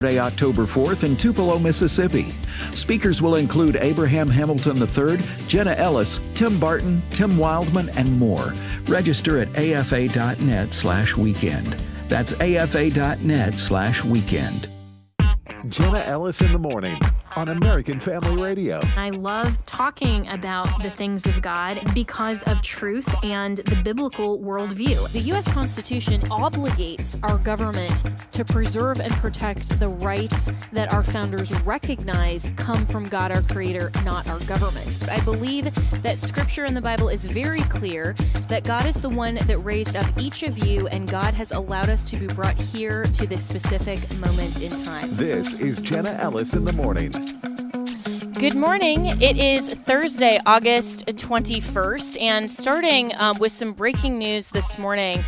Saturday, October 4th in Tupelo, Mississippi. Speakers will include Abraham Hamilton III, Jenna Ellis, Tim Barton, Tim Wildman, and more. Register at afa.net/weekend. That's afa.net/weekend. Jenna Ellis in the morning on American Family Radio. I love talking about the things of God because of truth and the biblical worldview. The U.S. Constitution obligates our government to preserve and protect the rights that our founders recognize come from God, our Creator, not our government. I believe that Scripture in the Bible is very clear that God is the one that raised up each of you, and God has allowed us to be brought here to this specific moment in time. This is Jenna Ellis in the morning. Good morning. It is Thursday, August 21st, and starting with some breaking news this morning.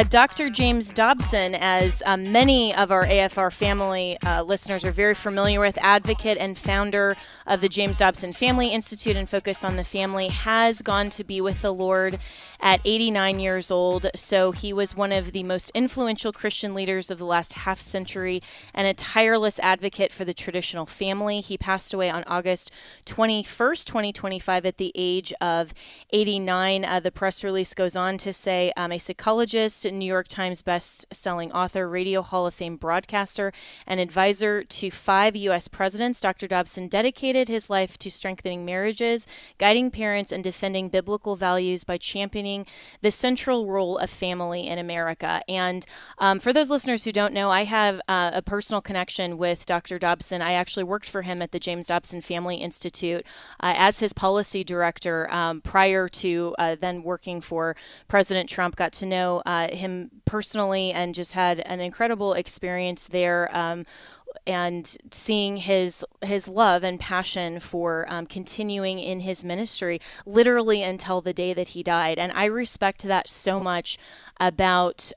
Dr. James Dobson, as many of our AFR family listeners are very familiar with, advocate and founder of the James Dobson Family Institute and Focus on the Family, has gone to be with the Lord at 89 years old. So he was one of the most influential Christian leaders of the last half century and a tireless advocate for the traditional family. He passed away on August 21st, 2025 at the age of 89. The press release goes on to say a psychologist, New York Times best-selling author, Radio Hall of Fame broadcaster, and advisor to 5 U.S. presidents, Dr. Dobson dedicated his life to strengthening marriages, guiding parents, and defending biblical values by championing the central role of family in America. And for those listeners who don't know, I have a personal connection with Dr. Dobson. I actually worked for him at the James Dobson Family Institute as his policy director prior to then working for President Trump. Got to know him personally and just had an incredible experience there. And seeing his love and passion for continuing in his ministry literally until the day that he died. And I respect that so much about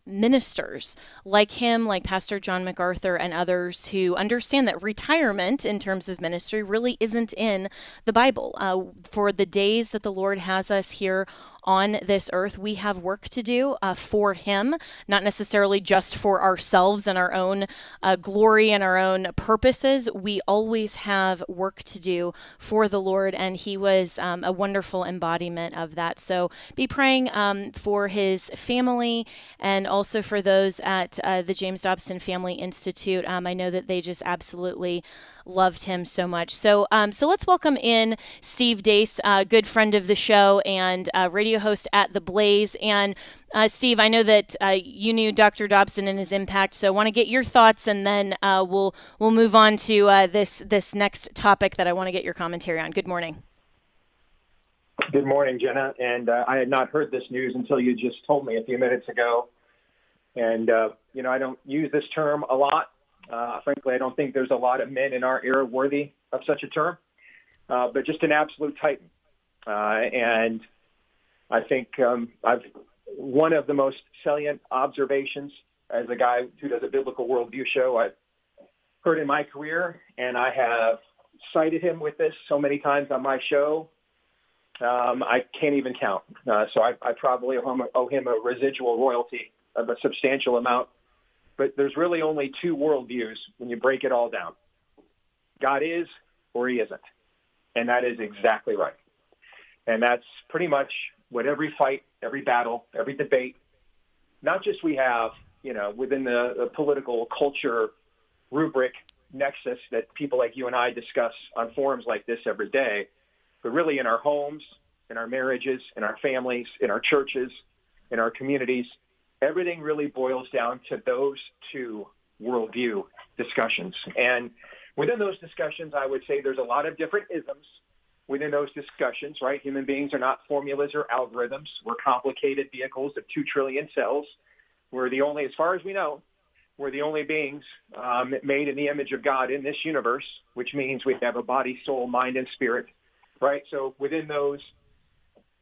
ministers like him, like Pastor John MacArthur and others who understand that retirement in terms of ministry really isn't in the Bible. For the days that the Lord has us here on this earth, we have work to do for him, not necessarily just for ourselves and our own glory and our own purposes. We always have work to do for the Lord, and he was a wonderful embodiment of that. So be praying for his family and also for those at the James Dobson Family Institute. I know that they just absolutely loved him so much. So let's welcome in Steve Deace, a good friend of the show and radio host at The Blaze. And Steve, I know that you knew Dr. Dobson and his impact, so I want to get your thoughts, and then we'll move on to this next topic that I want to get your commentary on. Good morning. Good morning, Jenna. And I had not heard this news until you just told me a few minutes ago. And, I don't use this term a lot. Frankly, I don't think there's a lot of men in our era worthy of such a term, but just an absolute titan. And I think one of the most salient observations as a guy who does a biblical worldview show I've heard in my career, and I have cited him with this so many times on my show, I can't even count. So I probably owe him a residual royalty of a substantial amount. But there's really only 2 worldviews when you break it all down. God is or he isn't. And that is exactly right. And that's pretty much what every fight, every battle, every debate, not just we have, within the political culture rubric nexus that people like you and I discuss on forums like this every day, but really in our homes, in our marriages, in our families, in our churches, in our communities. Everything really boils down to those 2 worldview discussions. And within those discussions, I would say there's a lot of different isms within those discussions, right? Human beings are not formulas or algorithms. We're complicated vehicles of 2 trillion cells. We're the only, as far as we know, we're the only beings made in the image of God in this universe, which means we have a body, soul, mind, and spirit, right? So within those,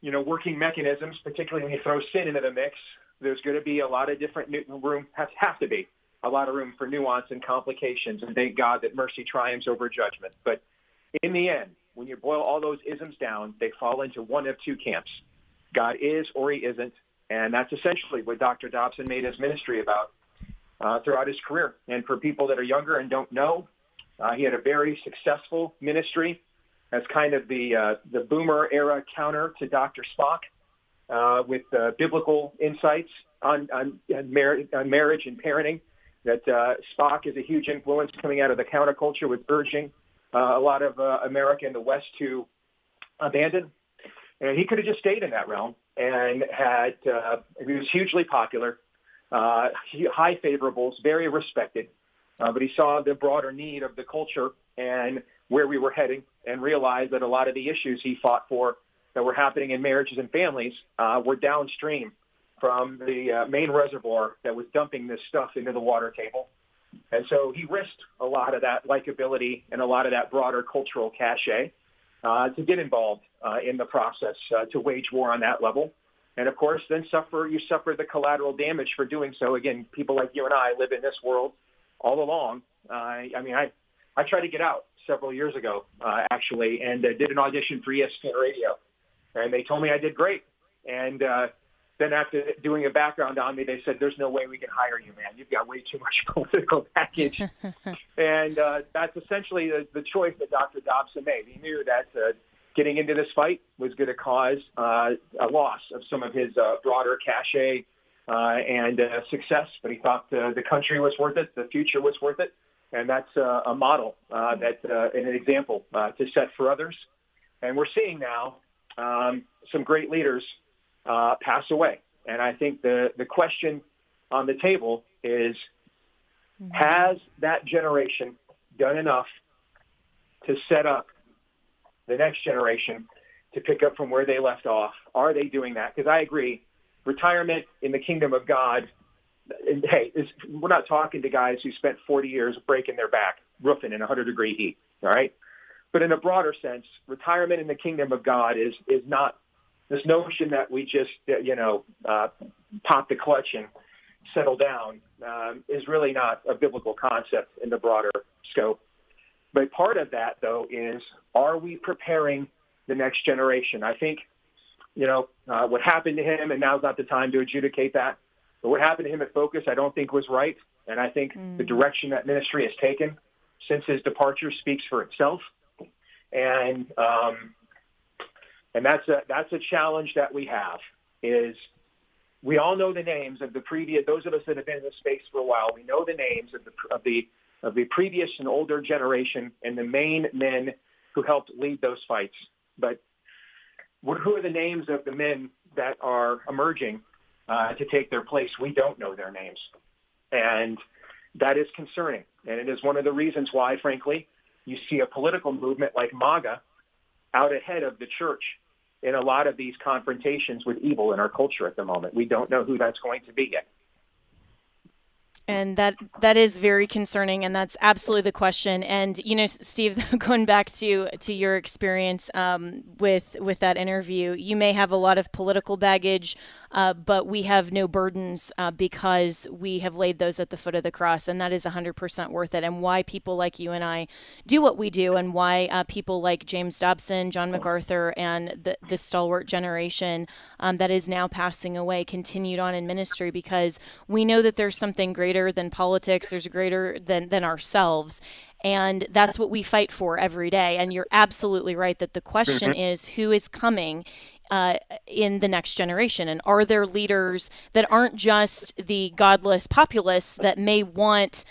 working mechanisms, particularly when you throw sin into the mix, there's going to be a lot of different room, have to be a lot of room for nuance and complications. And thank God that mercy triumphs over judgment. But in the end, when you boil all those isms down, they fall into one of 2 camps. God is or he isn't. And that's essentially what Dr. Dobson made his ministry about. throughout his career. And for people that are younger and don't know, he had a very successful ministry as kind of the boomer era counter to Dr. Spock, with biblical insights on marriage and parenting. That Spock is a huge influence coming out of the counterculture, with urging a lot of America in the West to abandon. And he could have just stayed in that realm and he was hugely popular, high favorables, very respected. But he saw the broader need of the culture and where we were heading, and realized that a lot of the issues he fought for that were happening in marriages and families were downstream from the main reservoir that was dumping this stuff into the water table. And so he risked a lot of that likability and a lot of that broader cultural cachet to get involved in the process, to wage war on that level. And of course, then you suffer the collateral damage for doing so. Again, people like you and I live in this world all along. I tried to get out several years ago, actually, and did an audition for ESPN Radio. And they told me I did great. And then after doing a background on me, they said, there's no way we can hire you, man. You've got way too much political baggage. And that's essentially the choice that Dr. Dobson made. He knew that getting into this fight was going to cause a loss of some of his broader cachet and success, but he thought the country was worth it, the future was worth it, and that's a model and an example to set for others. And we're seeing now some great leaders pass away. And I think the question on the table is, has that generation done enough to set up the next generation to pick up from where they left off? Are they doing that? Because I agree, retirement in the kingdom of God, and hey, we're not talking to guys who spent 40 years breaking their back, roofing in 100-degree heat, all right? But in a broader sense, retirement in the kingdom of God is not this notion that we just, pop the clutch and settle down, is really not a biblical concept in the broader scope. But part of that, though, is, are we preparing the next generation? I think, what happened to him, and now's not the time to adjudicate that, but what happened to him at Focus I don't think was right. And I think the direction that ministry has taken since his departure speaks for itself. And that's a challenge that we have, is we all know the names of those of us that have been in this space for a while. We know the names of the previous and older generation and the main men who helped lead those fights. But who are the names of the men that are emerging to take their place? We don't know their names. And that is concerning. And it is one of the reasons why, frankly, you see a political movement like MAGA out ahead of the church in a lot of these confrontations with evil in our culture at the moment. We don't know who that's going to be yet. And that is very concerning, and that's absolutely the question. And Steve, going back to your experience with that interview, you may have a lot of political baggage, but we have no burdens because we have laid those at the foot of the cross, and that is 100% worth it. And why people like you and I do what we do, and why people like James Dobson, John MacArthur, and the stalwart generation that is now passing away continued on in ministry, because we know that there's something greater than politics, there's greater than ourselves. And that's what we fight for every day. And you're absolutely right that the question is, who is coming in the next generation? And are there leaders that aren't just the godless populists that may want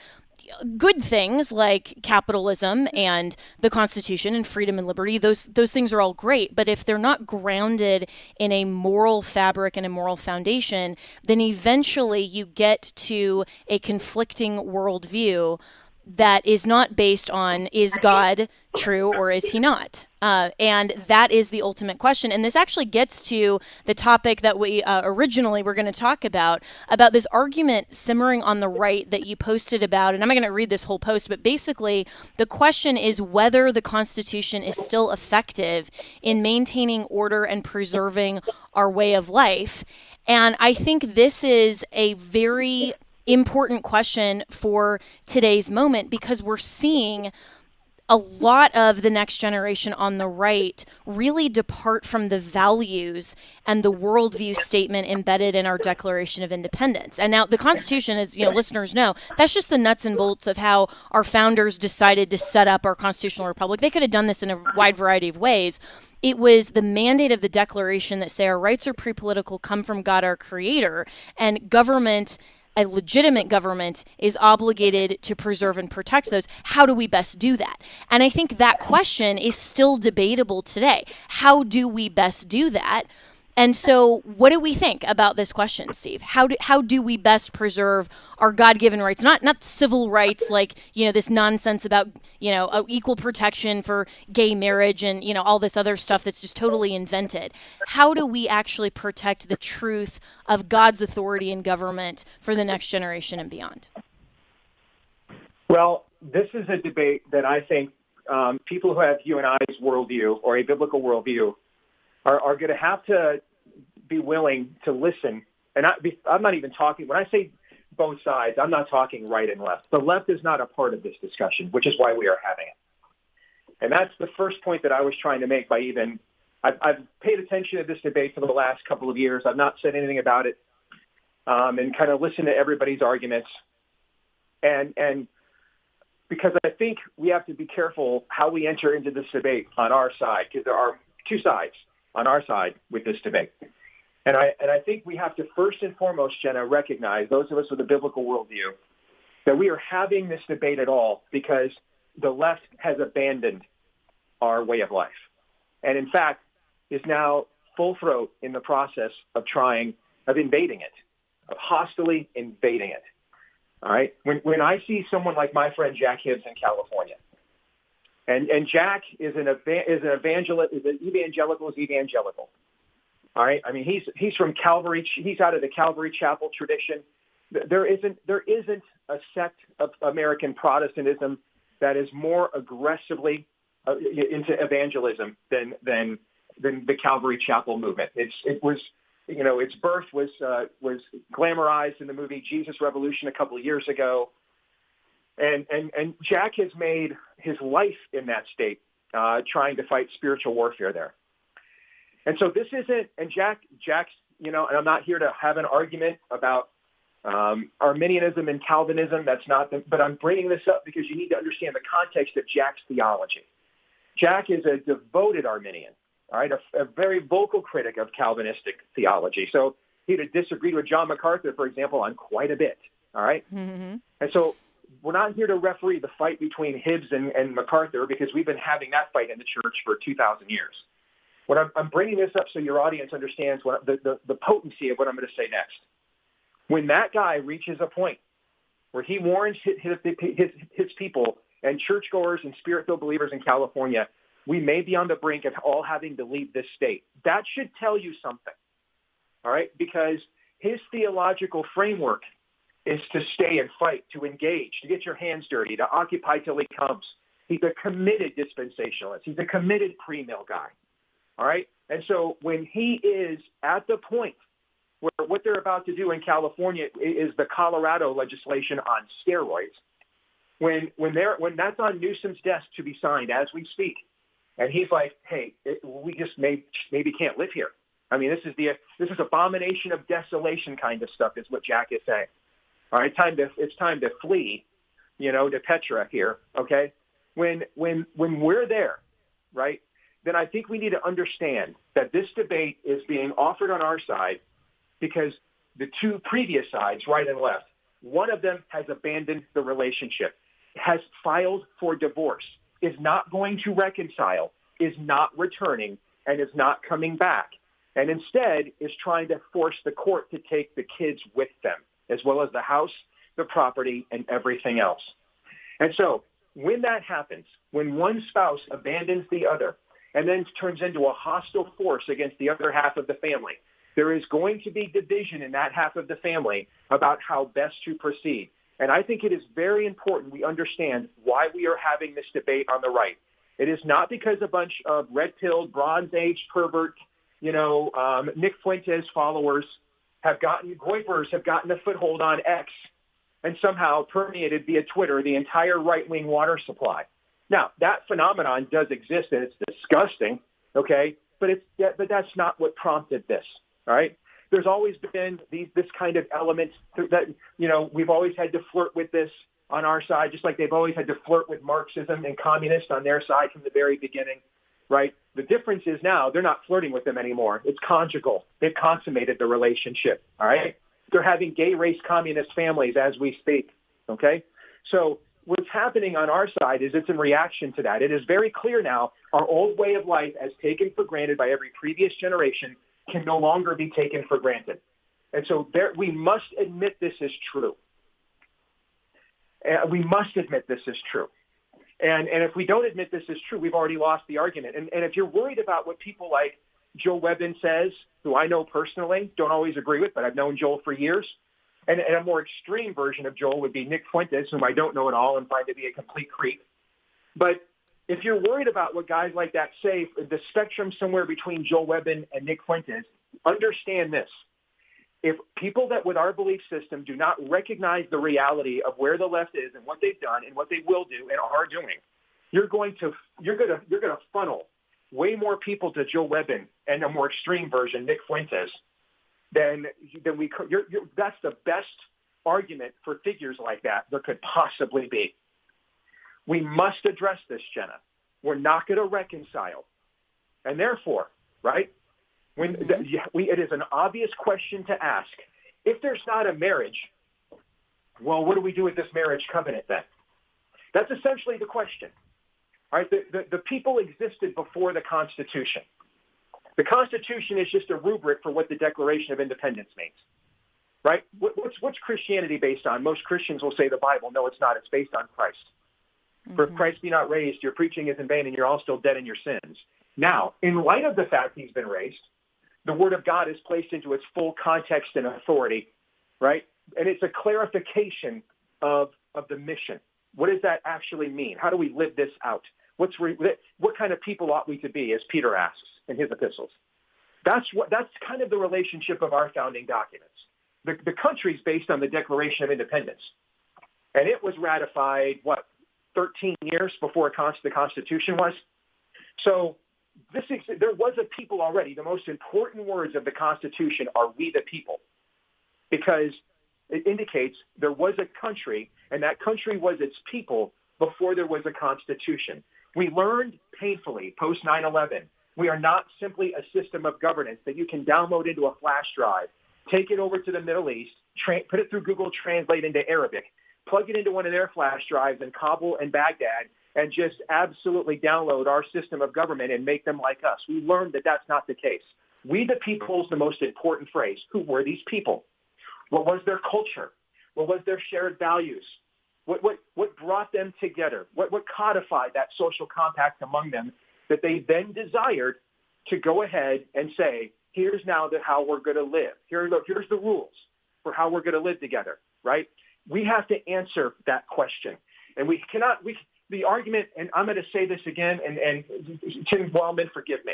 good things like capitalism and the Constitution and freedom and liberty? Those things are all great, but if they're not grounded in a moral fabric and a moral foundation, then eventually you get to a conflicting worldview that is not based on, is God true or is he not? And that is the ultimate question. And this actually gets to the topic that we originally were going to talk about this argument simmering on the right that you posted about. And I'm not going to read this whole post, but basically the question is whether the Constitution is still effective in maintaining order and preserving our way of life. And I think this is a very important question for today's moment, because we're seeing a lot of the next generation on the right really depart from the values and the worldview statement embedded in our Declaration of Independence. And now the Constitution, as listeners know, that's just the nuts and bolts of how our founders decided to set up our constitutional republic. They could have done this in a wide variety of ways. It was the mandate of the Declaration that say our rights are pre-political, come from God our Creator, and government, a legitimate government, is obligated to preserve and protect those. How do we best do that? And I think that question is still debatable today. How do we best do that? And so what do we think about this question, Steve? How do we best preserve our God-given rights? Not civil rights like, this nonsense about, equal protection for gay marriage and, all this other stuff that's just totally invented. How do we actually protect the truth of God's authority in government for the next generation and beyond? Well, this is a debate that I think people who have you and I's worldview or a biblical worldview are going to have to be willing to listen. And I'm not even talking, when I say both sides, I'm not talking right and left. The left is not a part of this discussion, which is why we are having it. And that's the first point that I was trying to make by I've paid attention to this debate for the last couple of years. I've not said anything about it and kind of listened to everybody's arguments. And because I think we have to be careful how we enter into this debate on our side, because there are two sides on our side with this debate. And I think we have to first and foremost, Jenna, recognize, those of us with a biblical worldview, that we are having this debate at all because the left has abandoned our way of life. And in fact, is now full throat in the process of invading it, of hostily invading it. All right. When I see someone like my friend Jack Hibbs in California, and Jack is an evangelist, is an evangelical. All right. I mean, he's from Calvary. He's out of the Calvary Chapel tradition. There isn't a sect of American Protestantism that is more aggressively into evangelism than the Calvary Chapel movement. Its birth was glamorized in the movie Jesus Revolution a couple of years ago. And Jack has made his life in that state, trying to fight spiritual warfare there. And so this isn't, and Jack's, and I'm not here to have an argument about Arminianism and Calvinism. That's not, but I'm bringing this up because you need to understand the context of Jack's theology. Jack is a devoted Arminian, all right, a very vocal critic of Calvinistic theology. So he'd have disagreed with John MacArthur, for example, on quite a bit, all right? Mm-hmm. And so we're not here to referee the fight between Hibbs and MacArthur because we've been having that fight in the church for 2,000 years. What I'm bringing this up so your audience understands what the potency of what I'm going to say next. When that guy reaches a point where he warns his people and churchgoers and spirit-filled believers in California, we may be on the brink of all having to leave this state. That should tell you something, all right? Because his theological framework is to stay and fight, to engage, to get your hands dirty, to occupy till he comes. He's a committed dispensationalist. He's a committed pre-mill guy, all right? And so when he is at the point where what they're about to do in California is the Colorado legislation on steroids, when that's on Newsom's desk to be signed as we speak, and he's like, hey, we just maybe can't live here. I mean, this is abomination of desolation kind of stuff is what Jack is saying. All right, it's time to flee, to Petra here, okay? When we're there, right, then I think we need to understand that this debate is being offered on our side because the two previous sides, right and left, one of them has abandoned the relationship, has filed for divorce, is not going to reconcile, is not returning, and is not coming back, and instead is trying to force the court to take the kids with them, as well as the house, the property, and everything else. And so when that happens, when one spouse abandons the other and then turns into a hostile force against the other half of the family, there is going to be division in that half of the family about how best to proceed. And I think it is very important we understand why we are having this debate on the right. It is not because a bunch of red-pilled, Bronze-Age pervert, Nick Fuentes followers Goipers have gotten a foothold on X and somehow permeated via Twitter the entire right-wing water supply. Now, that phenomenon does exist, and it's disgusting, okay? But that's not what prompted this, all right? There's always been this kind of element that, we've always had to flirt with this on our side, just like they've always had to flirt with Marxism and communists on their side from the very beginning, right? The difference is now they're not flirting with them anymore. It's conjugal. They've consummated the relationship, all right? They're having gay race communist families as we speak, okay? So what's happening on our side is it's in reaction to that. It is very clear now our old way of life, as taken for granted by every previous generation, can no longer be taken for granted. And so we must admit this is true. We must admit this is true. And if we don't admit this is true, we've already lost the argument. And if you're worried about what people like Joe Webbin says, who I know personally, don't always agree with, but I've known Joel for years, and a more extreme version of Joel would be Nick Fuentes, whom I don't know at all and find to be a complete creep. But if you're worried about what guys like that say, the spectrum somewhere between Joel Webbin and Nick Fuentes, understand this. If people that with our belief system do not recognize the reality of where the left is and what they've done and what they will do and are doing, you're going to funnel way more people to Joe Webbin and a more extreme version, Nick Fuentes, than we could. That's the best argument for figures like that there could possibly be. We must address this, Jenna. We're not going to reconcile. And therefore, right, it is an obvious question to ask. If there's not a marriage, well, what do we do with this marriage covenant then? That's essentially the question. All right, the people existed before the Constitution. The Constitution is just a rubric for what the Declaration of Independence means, right? What's Christianity based on? Most Christians will say the Bible. No, it's not. It's based on Christ. For if Christ be not raised, your preaching is in vain and you're all still dead in your sins. Now, in light of the fact he's been raised, the Word of God is placed into its full context and authority, right? And it's a clarification of the mission. What does that actually mean? How do we live this out? What kind of people ought we to be, as Peter asks in his epistles? That's kind of the relationship of our founding documents. The country's based on the Declaration of Independence, and it was ratified, 13 years before the Constitution was? So there was a people already. The most important words of the Constitution are "we the people," because it indicates there was a country, and that country was its people before there was a Constitution. We learned painfully post 9/11, we are not simply a system of governance that you can download into a flash drive, take it over to the Middle East, put it through Google Translate into Arabic, plug it into one of their flash drives in Kabul and Baghdad, and just absolutely download our system of government and make them like us. We learned that that's not the case. We the people is the most important phrase. Who were these people? What was their culture? What was their shared values? What brought them together? What codified that social compact among them that they then desired to go ahead and say, here's now how we're going to live. Here's the rules for how we're going to live together, right? We have to answer that question. And the argument, and I'm going to say this again, and Tim Wildman, forgive me.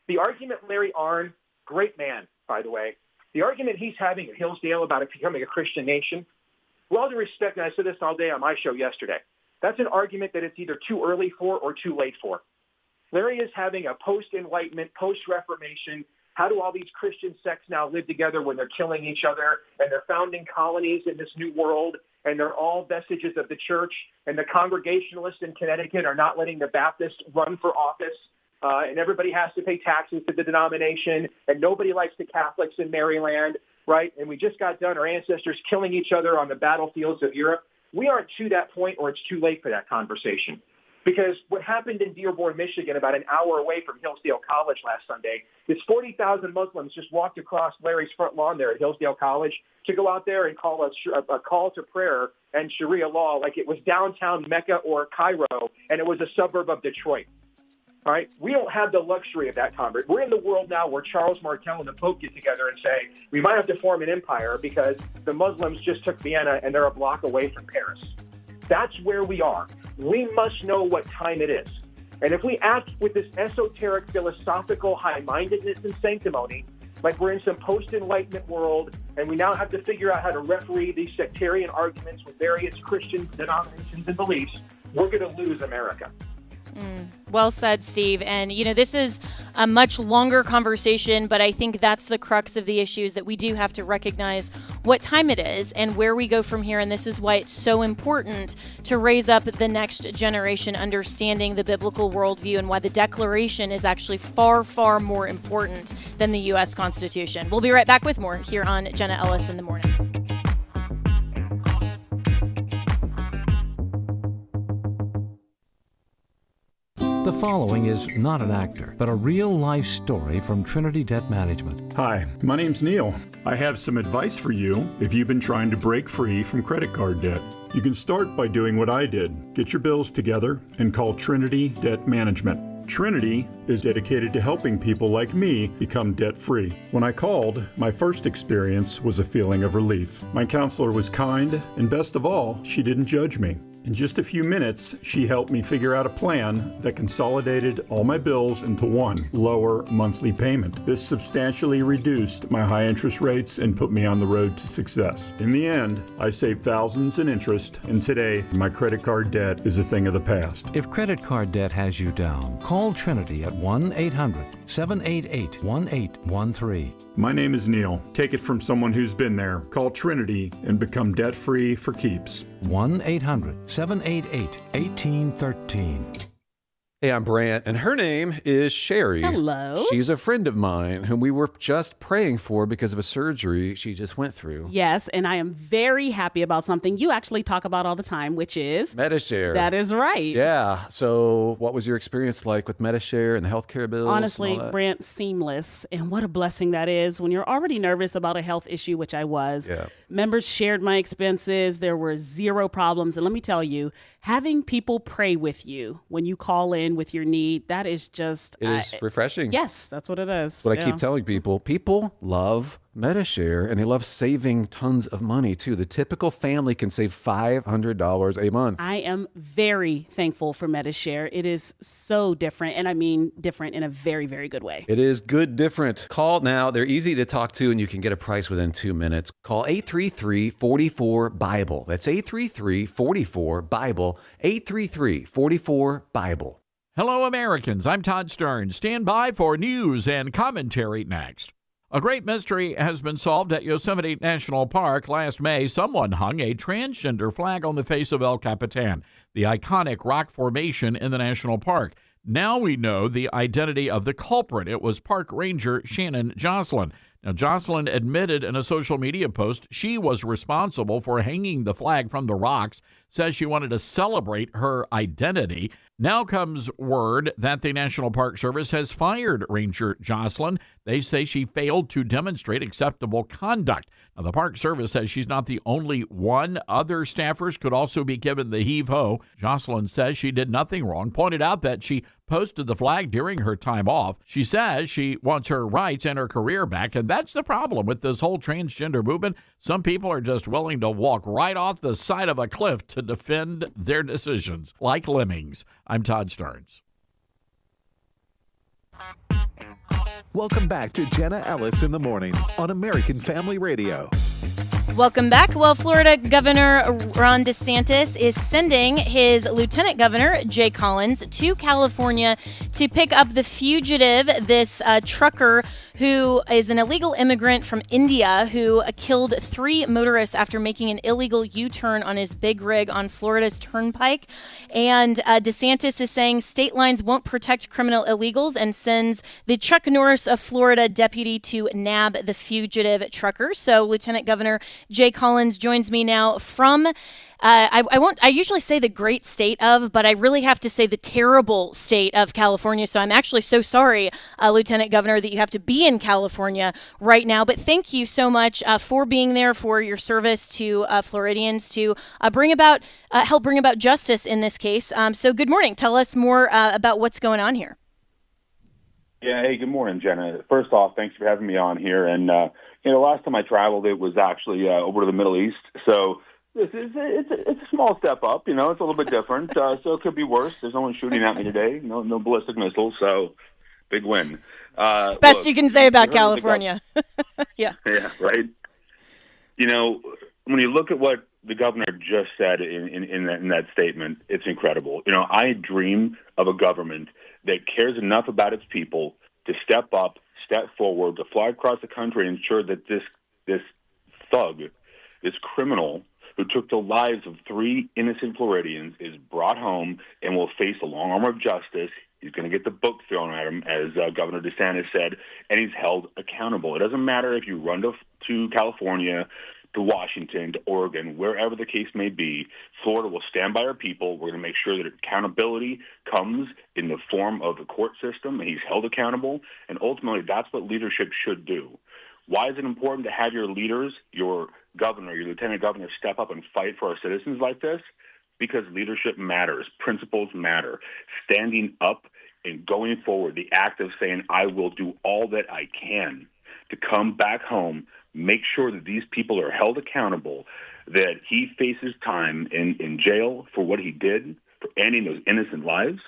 The argument Larry Arnn, great man, by the way, the argument he's having at Hillsdale about it becoming a Christian nation, with all due respect, and I said this all day on my show yesterday, that's an argument that it's either too early for or too late for. Larry is having a post-Enlightenment, post-Reformation, how do all these Christian sects now live together when they're killing each other and they're founding colonies in this new world and they're all vestiges of the church, and the Congregationalists in Connecticut are not letting the Baptists run for office, and everybody has to pay taxes to the denomination, and nobody likes the Catholics in Maryland, right? And we just got done, our ancestors killing each other on the battlefields of Europe. We aren't to that point, or it's too late for that conversation. Because what happened in Dearborn, Michigan, about an hour away from Hillsdale College last Sunday, is 40,000 Muslims just walked across Larry's front lawn there at Hillsdale College to go out there and call a call to prayer and Sharia law like it was downtown Mecca or Cairo, and it was a suburb of Detroit. All right? We don't have the luxury of that convert. We're in the world now where Charles Martel and the Pope get together and say, we might have to form an empire because the Muslims just took Vienna and they're a block away from Paris. That's where we are. We must know what time it is. And if we act with this esoteric, philosophical high-mindedness and sanctimony, like we're in some post-Enlightenment world, and we now have to figure out how to referee these sectarian arguments with various Christian denominations and beliefs, we're going to lose America. Well said, Steve. And, this is a much longer conversation, but I think that's the crux of the issue, is that we do have to recognize what time it is and where we go from here. And this is why it's so important to raise up the next generation understanding the biblical worldview, and why the Declaration is actually far, far more important than the U.S. Constitution. We'll be right back with more here on Jenna Ellis in the Morning. The following is not an actor, but a real-life story from Trinity Debt Management. Hi, my name's Neil. I have some advice for you if you've been trying to break free from credit card debt. You can start by doing what I did. Get your bills together and call Trinity Debt Management. Trinity is dedicated to helping people like me become debt-free. When I called, my first experience was a feeling of relief. My counselor was kind, and best of all, she didn't judge me. In just a few minutes, she helped me figure out a plan that consolidated all my bills into one lower monthly payment. This substantially reduced my high interest rates and put me on the road to success. In the end, I saved thousands in interest, and today, my credit card debt is a thing of the past. If credit card debt has you down, call Trinity at 1-800-788-1813. My name is Neil. Take it from someone who's been there. Call Trinity and become debt-free for keeps. 1-800-788-1813. Hey, I'm Brant, and her name is Sherry. Hello. She's a friend of mine whom we were just praying for because of a surgery she just went through. Yes, and I am very happy about something you actually talk about all the time, which is Medishare. That is right. Yeah. So what was your experience like with Medishare and the healthcare bills? Honestly, Brant, seamless. And what a blessing that is when you're already nervous about a health issue, which I was. Yeah. Members shared my expenses. There were zero problems. And let me tell you, having people pray with you when you call in with your need, that is just... It is refreshing. Yes, that's what it is. What I keep telling people love Medishare, and they love saving tons of money, too. The typical family can save $500 a month. I am very thankful for Medishare. It is so different, and I mean different in a very, very good way. It is good different. Call now. They're easy to talk to, and you can get a price within 2 minutes. Call 833-44-BIBLE. That's 833-44-BIBLE, 833-44-BIBLE. Hello, Americans. I'm Todd Stern. Stand by for news and commentary next. A great mystery has been solved at Yosemite National Park. Last May, someone hung a transgender flag on the face of El Capitan, the iconic rock formation in the national park. Now we know the identity of the culprit. It was park ranger Shannon Jocelyn. Now, Jocelyn admitted in a social media post she was responsible for hanging the flag from the rocks, says she wanted to celebrate her identity. Now comes word that the National Park Service has fired Ranger Jocelyn. They say she failed to demonstrate acceptable conduct. Now, the Park Service says she's not the only one. Other staffers could also be given the heave-ho. Jocelyn says she did nothing wrong, pointed out that she posted the flag during her time off. She says she wants her rights and her career back, and that's the problem with this whole transgender movement. Some people are just willing to walk right off the side of a cliff to defend their decisions, like lemmings. I'm Todd Stearns. Welcome back to Jenna Ellis in the Morning on American Family Radio. Welcome back. Well, Florida Governor Ron DeSantis is sending his Lieutenant Governor, Jay Collins, to California to pick up the fugitive, this trucker who is an illegal immigrant from India who killed 3 motorists after making an illegal U-turn on his big rig on Florida's Turnpike. And DeSantis is saying state lines won't protect criminal illegals and sends the Chuck Norris of Florida deputy to nab the fugitive trucker. So Lieutenant Governor Jay Collins joins me now from, I usually say the great state of, but I really have to say the terrible state of California. So I'm actually so sorry, Lieutenant Governor, that you have to be in California right now. But thank you so much for being there, for your service to Floridians, to help bring about justice in this case. So good morning. Tell us more about what's going on here. Yeah. Hey, good morning, Jenna. First off, thanks for having me on here. And, last time I traveled, it was actually over to the Middle East. So it's a small step up. It's a little bit different. So it could be worse. There's no one shooting at me today. No ballistic missiles. So big win. Best you can say about California. Yeah. Yeah, right. When you look at what the governor just said in that statement, it's incredible. I dream of a government that cares enough about its people to step up, step forward, to fly across the country and ensure that this thug, this criminal who took the lives of 3 innocent Floridians is brought home and will face the long arm of justice. He's going to get the book thrown at him, as Governor DeSantis said, and he's held accountable. It doesn't matter if you run to California, to Washington, to Oregon, wherever the case may be. Florida will stand by our people. We're going to make sure that accountability comes in the form of the court system, and he's held accountable. And ultimately, that's what leadership should do. Why is it important to have your leaders, your governor, your lieutenant governor, step up and fight for our citizens like this? Because leadership matters. Principles matter. Standing up and going forward, the act of saying, I will do all that I can to come back home, make sure that these people are held accountable, that he faces time in jail for what he did, for ending those innocent lives.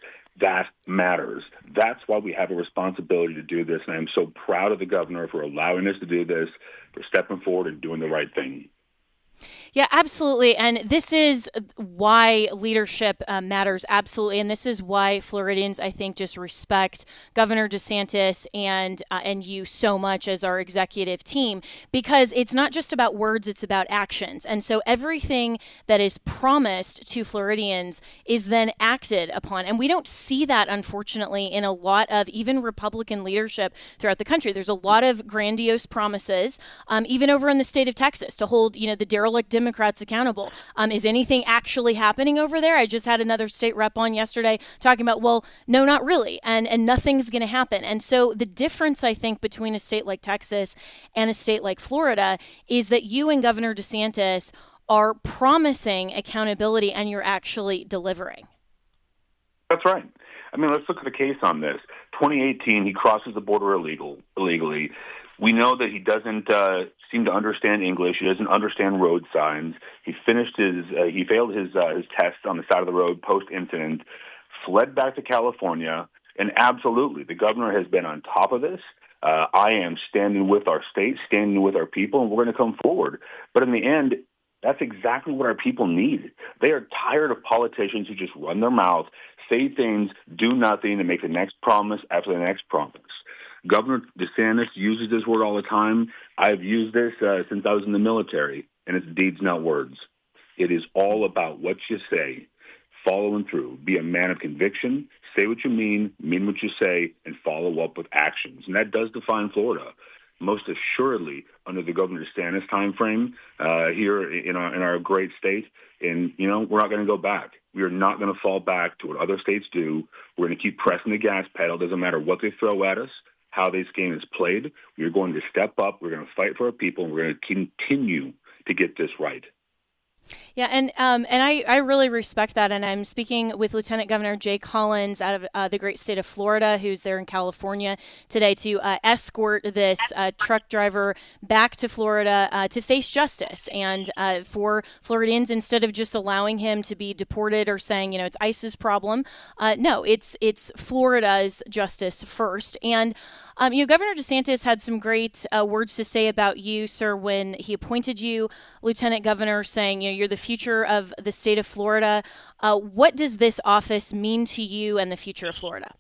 That matters. That's why we have a responsibility to do this. And I'm so proud of the governor for allowing us to do this, for stepping forward and doing the right thing. Yeah, absolutely. And this is why leadership matters. Absolutely. And this is why Floridians, I think, just respect Governor DeSantis and you so much as our executive team, because it's not just about words, it's about actions. And so everything that is promised to Floridians is then acted upon. And we don't see that, unfortunately, in a lot of even Republican leadership throughout the country. There's a lot of grandiose promises, even over in the state of Texas, to hold, the derelict Democrats accountable. Is anything actually happening over there? I just had another state rep on yesterday talking about, well, no, not really. And nothing's going to happen. And so the difference, I think, between a state like Texas and a state like Florida is that you and Governor DeSantis are promising accountability and you're actually delivering. That's right. I mean, let's look at the case on this. 2018, he crosses the border illegally. We know that he doesn't seem to understand English. He doesn't understand road signs. He failed his test on the side of the road post-incident, fled back to California, and absolutely, the governor has been on top of this. I am standing with our state, standing with our people, and we're going to come forward. But in the end, that's exactly what our people need. They are tired of politicians who just run their mouth, say things, do nothing, and make the next promise after the next promise. Governor DeSantis uses this word all the time. I've used this since I was in the military, and it's deeds, not words. It is all about what you say, following through. Be a man of conviction, say what you mean what you say, and follow up with actions. And that does define Florida, most assuredly under the Governor DeSantis time frame here in our great state. And, we're not going to go back. We are not going to fall back to what other states do. We're going to keep pressing the gas pedal. Doesn't matter what they throw at us, how this game is played. We're going to step up. We're going to fight for our people, and we're going to continue to get this right. Yeah, and I really respect that. And I'm speaking with Lieutenant Governor Jay Collins out of the great state of Florida, who's there in California today to escort this truck driver back to Florida to face justice. And for Floridians, instead of just allowing him to be deported or saying, it's ICE's problem, no, it's Florida's justice first. And Governor DeSantis had some great words to say about you, sir, when he appointed you Lieutenant Governor, saying, you're the future of the state of Florida. What does this office mean to you and the future of Florida?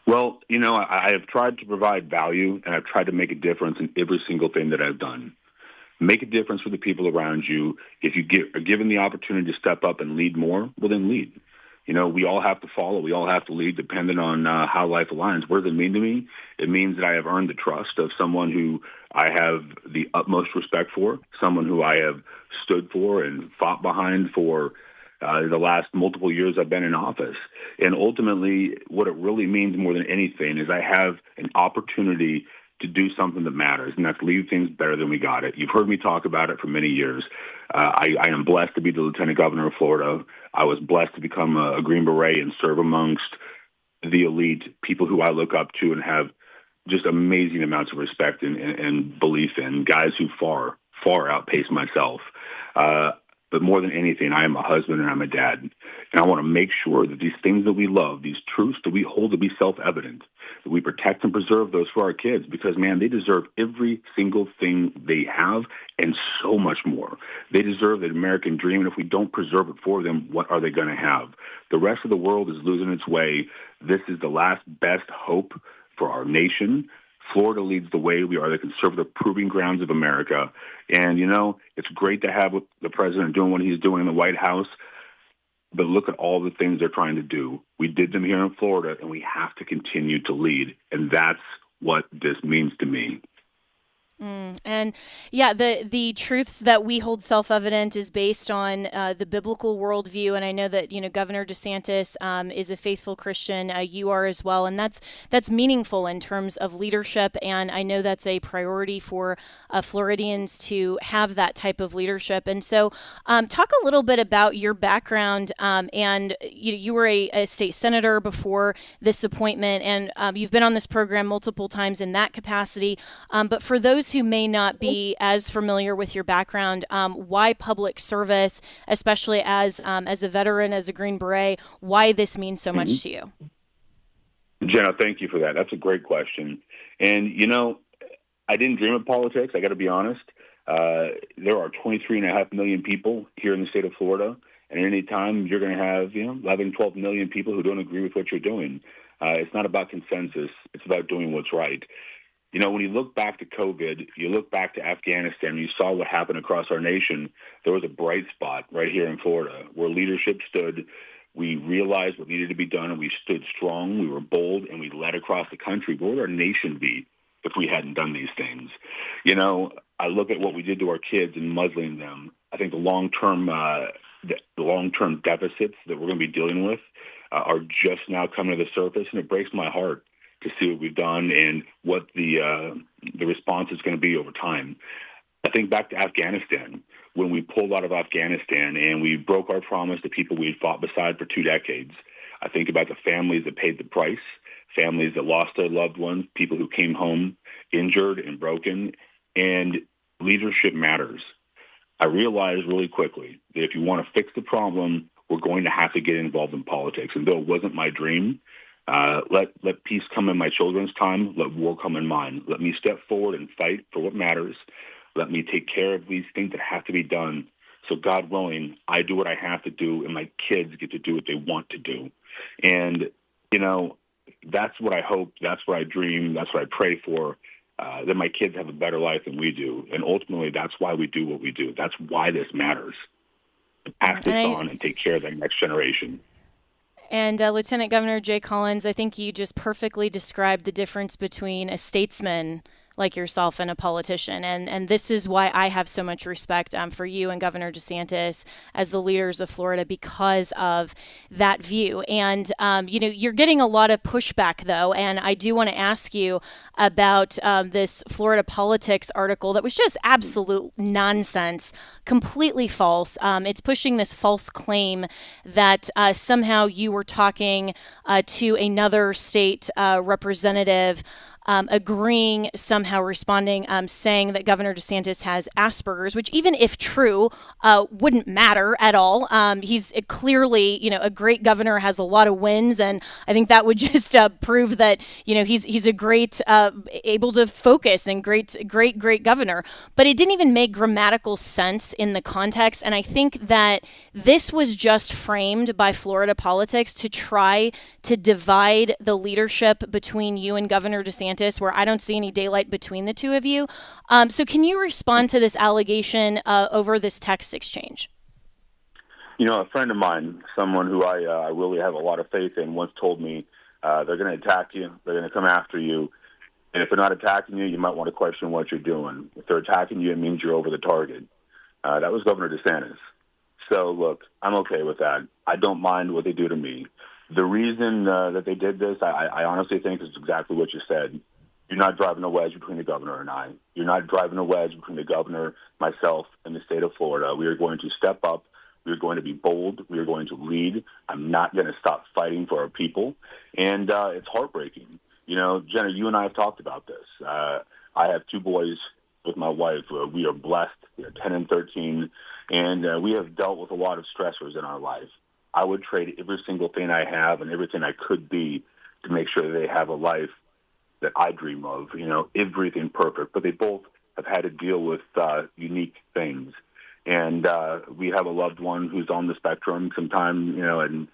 Well, I have tried to provide value, and I've tried to make a difference in every single thing that I've done. Make a difference for the people around you. If you are given the opportunity to step up and lead more, well, then lead. We all have to follow. We all have to lead depending on how life aligns. What does it mean to me? It means that I have earned the trust of someone who I have the utmost respect for, someone who I have stood for and fought behind for the last multiple years I've been in office. And ultimately, what it really means more than anything is I have an opportunity to do something that matters, and that's leave things better than we got it. You've heard me talk about it for many years. I am blessed to be the Lieutenant Governor of Florida. I was blessed to become a Green Beret and serve amongst the elite, people who I look up to and have just amazing amounts of respect and belief in, guys who far outpace myself. But more than anything, I am a husband and I'm a dad. And I want to make sure that these things that we love, these truths that we hold to be self-evident, that we protect and preserve those for our kids because, man, they deserve every single thing they have and so much more. They deserve the American dream, and if we don't preserve it for them, what are they going to have? The rest of the world is losing its way. This is the last best hope for our nation. Florida leads the way. We are the conservative proving grounds of America. And, it's great to have the president doing what he's doing in the White House, but look at all the things they're trying to do. We did them here in Florida, and we have to continue to lead. And that's what this means to me. And yeah, the truths that we hold self-evident is based on the biblical worldview, and I know that Governor DeSantis is a faithful Christian. You are as well, and that's meaningful in terms of leadership. And I know that's a priority for Floridians to have that type of leadership. And so, talk a little bit about your background. And you were a state senator before this appointment, and you've been on this program multiple times in that capacity. But for those who may not be as familiar with your background, why public service, especially as a veteran, as a Green Beret, why this means so much to you? Jenna, thank you for that. That's a great question. And, I didn't dream of politics. I got to be honest. There are 23.5 million people here in the state of Florida. And at any time, you're going to have, 11, 12 million people who don't agree with what you're doing. It's not about consensus. It's about doing what's right. When you look back to COVID, you look back to Afghanistan, you saw what happened across our nation. There was a bright spot right here in Florida where leadership stood. We realized what needed to be done, and we stood strong. We were bold, and we led across the country. Where would our nation be if we hadn't done these things? I look at what we did to our kids and muzzling them. I think the long-term deficits that we're going to be dealing with are just now coming to the surface, and it breaks my heart to see what we've done and what the response is going to be over time. I think back to Afghanistan, when we pulled out of Afghanistan and we broke our promise to people we had fought beside for 2 decades. I think about the families that paid the price, families that lost their loved ones, people who came home injured and broken, and leadership matters. I realized really quickly that if you want to fix the problem, we're going to have to get involved in politics. And though it wasn't my dream, let peace come in my children's time. Let war come in mine. Let me step forward and fight for what matters. Let me take care of these things that have to be done. So God willing, I do what I have to do, and my kids get to do what they want to do. And, that's what I hope. That's what I dream. That's what I pray for, that my kids have a better life than we do. And ultimately, that's why we do what we do. That's why this matters. To pass this on and take care of that next generation. And Lieutenant Governor Jay Collins, I think you just perfectly described the difference between a statesman like yourself and a politician. And this is why I have so much respect for you and Governor DeSantis as the leaders of Florida, because of that view. And, you're getting a lot of pushback, though. And I do want to ask you about this Florida Politics article that was just absolute nonsense, completely false. It's pushing this false claim that somehow you were talking to another state representative, agreeing, somehow responding, saying that Governor DeSantis has Asperger's, which even if true, wouldn't matter at all. He's clearly, a great governor, has a lot of wins, and I think that would just prove that, he's a great, able to focus and great governor. But it didn't even make grammatical sense in the context, and I think that this was just framed by Florida Politics to try to divide the leadership between you and Governor DeSantis, where I don't see any daylight between the two of you. So can you respond to this allegation over this text exchange? A friend of mine, someone who I really have a lot of faith in, once told me they're going to attack you, they're going to come after you, and if they're not attacking you, you might want to question what you're doing. If they're attacking you, it means you're over the target. That was Governor DeSantis. So, look, I'm okay with that. I don't mind what they do to me. The reason that they did this, I honestly think, is exactly what you said. You're not driving a wedge between the governor and I. You're not driving a wedge between the governor, myself, and the state of Florida. We are going to step up. We are going to be bold. We are going to lead. I'm not going to stop fighting for our people. And it's heartbreaking. Jenna, you and I have talked about this. I have 2 boys with my wife. We are blessed. We are 10 and 13. And we have dealt with a lot of stressors in our life. I would trade every single thing I have and everything I could be to make sure that they have a life that I dream of, everything perfect. But they both have had to deal with unique things. And we have a loved one who's on the spectrum sometime, and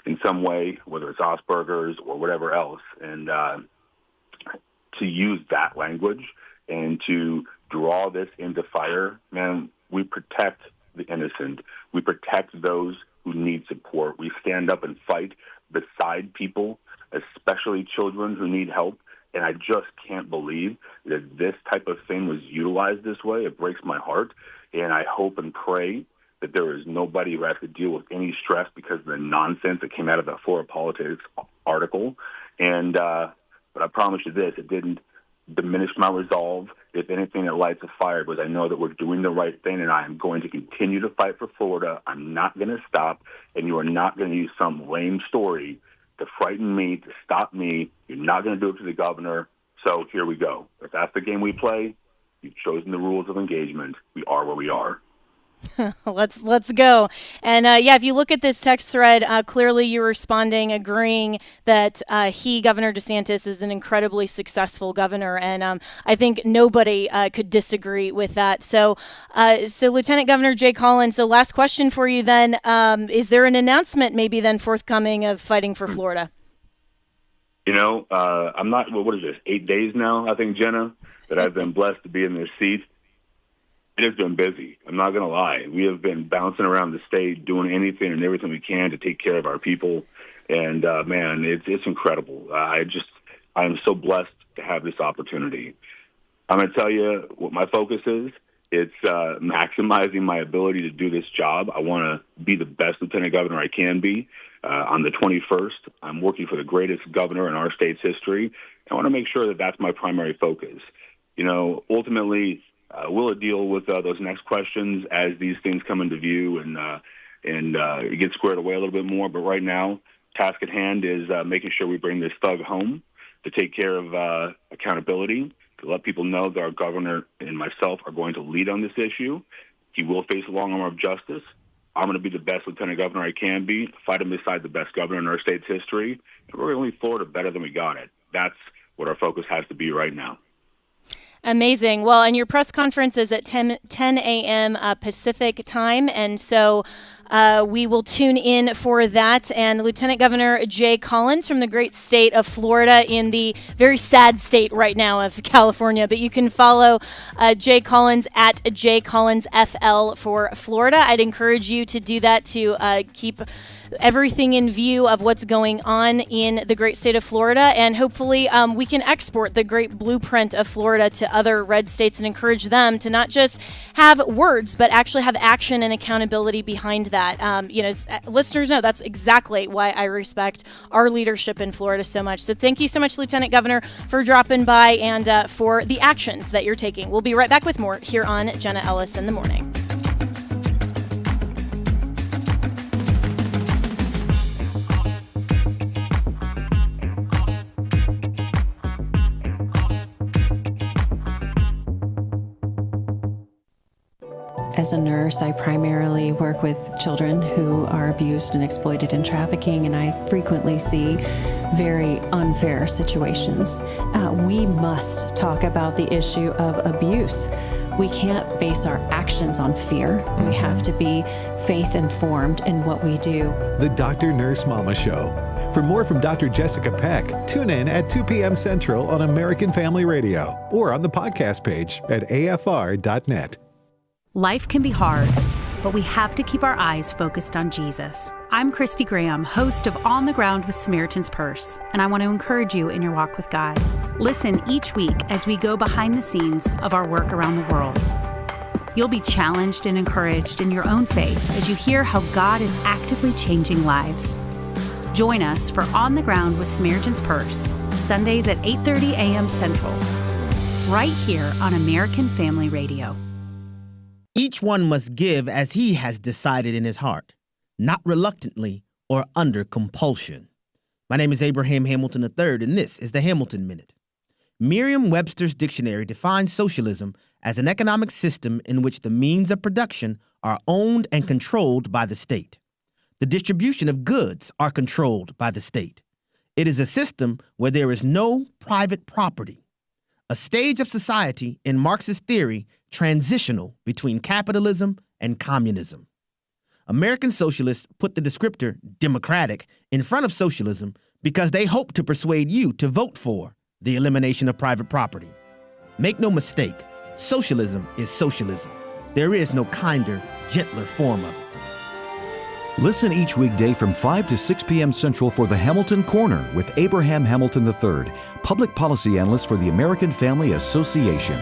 in some way, whether it's Asperger's or whatever else. And to use that language and to draw this into fire, man, we protect the innocent. We protect those who need support. We stand up and fight beside people, especially children who need help. And I just can't believe that this type of thing was utilized this way. It breaks my heart. And I hope and pray that there is nobody who has to deal with any stress because of the nonsense that came out of that Florida Politics article. And but I promise you this, it didn't diminish my resolve. If anything, it lights a fire because I know that we're doing the right thing, and I am going to continue to fight for Florida. I'm not going to stop, and you are not going to use some lame story to frighten me, to stop me. You're not going to do it to the governor. So here we go. If that's the game we play, you've chosen the rules of engagement. We are where we are. Let's go. And if you look at this text thread, clearly you're responding, agreeing that Governor DeSantis, is an incredibly successful governor, and I think nobody could disagree with that. So Lieutenant Governor Jay Collins. So last question for you then: is there an announcement maybe then forthcoming of fighting for Florida? I'm not. What is this? 8 days now, I think, Jenna, that I've been blessed to be in this seat. It has been busy. I'm not going to lie. We have been bouncing around the state, doing anything and everything we can to take care of our people. And, man, it's incredible. I am so blessed to have this opportunity. I'm going to tell you what my focus is. It's maximizing my ability to do this job. I want to be the best lieutenant governor I can be. On the 21st, I'm working for the greatest governor in our state's history. I want to make sure that that's my primary focus. Ultimately, we'll deal with those next questions as these things come into view and it gets squared away a little bit more. But right now, task at hand is making sure we bring this thug home, to take care of accountability, to let people know that our governor and myself are going to lead on this issue. He will face a long arm of justice. I'm going to be the best lieutenant governor I can be, fight him beside the best governor in our state's history, and we're going to leave Florida better than we got it. That's what our focus has to be right now. Amazing. Well, and your press conference is at 10 a.m. Pacific time, and so we will tune in for that. And Lieutenant Governor Jay Collins from the great state of Florida, in the very sad state right now of California. But you can follow Jay Collins at Jay Collins FL for Florida. I'd encourage you to do that to keep everything in view of what's going on in the great state of Florida, and hopefully we can export the great blueprint of Florida to other red states and encourage them to not just have words but actually have action and accountability behind that. Listeners know that's exactly why I respect our leadership in Florida so much. So thank you so much, Lieutenant Governor, for dropping by and for the actions that you're taking. We'll be right back with more here on Jenna Ellis in the Morning. As a nurse, I primarily work with children who are abused and exploited in trafficking, and I frequently see very unfair situations. We must talk about the issue of abuse. We can't base our actions on fear. We have to be faith-informed in what we do. The Dr. Nurse Mama Show. For more from Dr. Jessica Peck, tune in at 2 p.m. Central on American Family Radio or on the podcast page at afr.net. Life can be hard, but we have to keep our eyes focused on Jesus. I'm Christy Graham, host of On the Ground with Samaritan's Purse, and I want to encourage you in your walk with God. Listen each week as we go behind the scenes of our work around the world. You'll be challenged and encouraged in your own faith as you hear how God is actively changing lives. Join us for On the Ground with Samaritan's Purse, Sundays at 8:30 a.m. Central, right here on American Family Radio. Each one must give as he has decided in his heart, not reluctantly or under compulsion. My name is Abraham Hamilton III, and this is the Hamilton Minute. Merriam-Webster's dictionary defines socialism as an economic system in which the means of production are owned and controlled by the state. The distribution of goods are controlled by the state. It is a system where there is no private property. A stage of society, in Marxist theory, transitional between capitalism and communism. American socialists put the descriptor democratic in front of socialism because they hope to persuade you to vote for the elimination of private property. Make no mistake, socialism is socialism. There is no kinder, gentler form of it. Listen each weekday from 5 to 6 p.m. Central for the Hamilton Corner with Abraham Hamilton III, Public Policy Analyst for the American Family Association.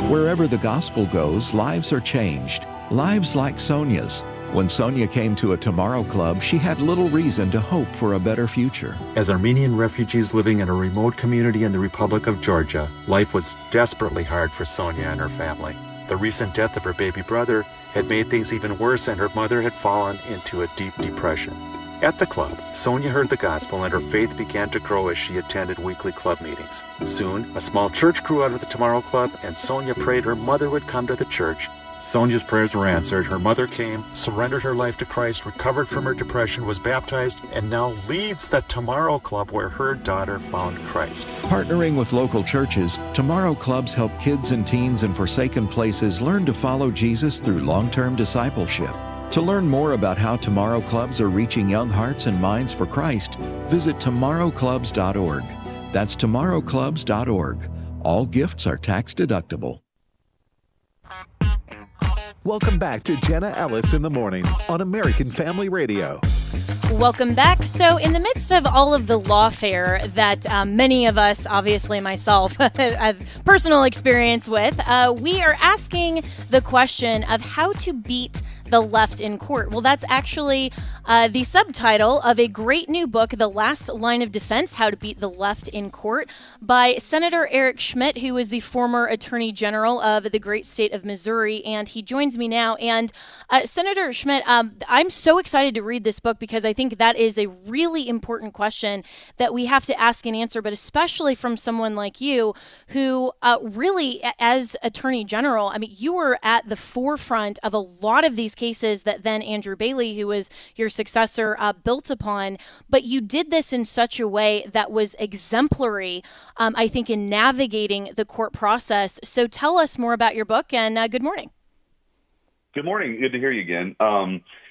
Wherever the gospel goes, lives are changed. Lives like Sonia's. When Sonia came to a Tomorrow Club, she had little reason to hope for a better future. As Armenian refugees living in a remote community in the Republic of Georgia, life was desperately hard for Sonia and her family. The recent death of her baby brother had made things even worse, and her mother had fallen into a deep depression. At the club, Sonia heard the gospel and her faith began to grow as she attended weekly club meetings. Soon, a small church grew out of the Tomorrow Club, and Sonia prayed her mother would come to the church. Sonia's prayers were answered. Her mother came, surrendered her life to Christ, recovered from her depression, was baptized, and now leads the Tomorrow Club where her daughter found Christ. Partnering with local churches, Tomorrow Clubs help kids and teens in forsaken places learn to follow Jesus through long-term discipleship. To learn more about how Tomorrow Clubs are reaching young hearts and minds for Christ, visit tomorrowclubs.org. That's tomorrowclubs.org. All gifts are tax deductible. Welcome back to Jenna Ellis in the Morning on American Family Radio. Welcome back. So in the midst of all of the lawfare that many of us, obviously myself, have personal experience with, we are asking the question of how to beat the left in court. Well, that's actually the subtitle of a great new book, The Last Line of Defense, How to Beat the Left in Court, by Senator Eric Schmitt, who is the former Attorney General of the great state of Missouri, and he joins me now. And Senator Schmitt, I'm so excited to read this book because I think that is a really important question that we have to ask and answer, but especially from someone like you who really, as Attorney General, I mean, you were at the forefront of a lot of these cases that then Andrew Bailey, who was your successor, built upon, but you did this in such a way that was exemplary, I think, in navigating the court process. So tell us more about your book, and good morning. Good morning. Good to hear you again.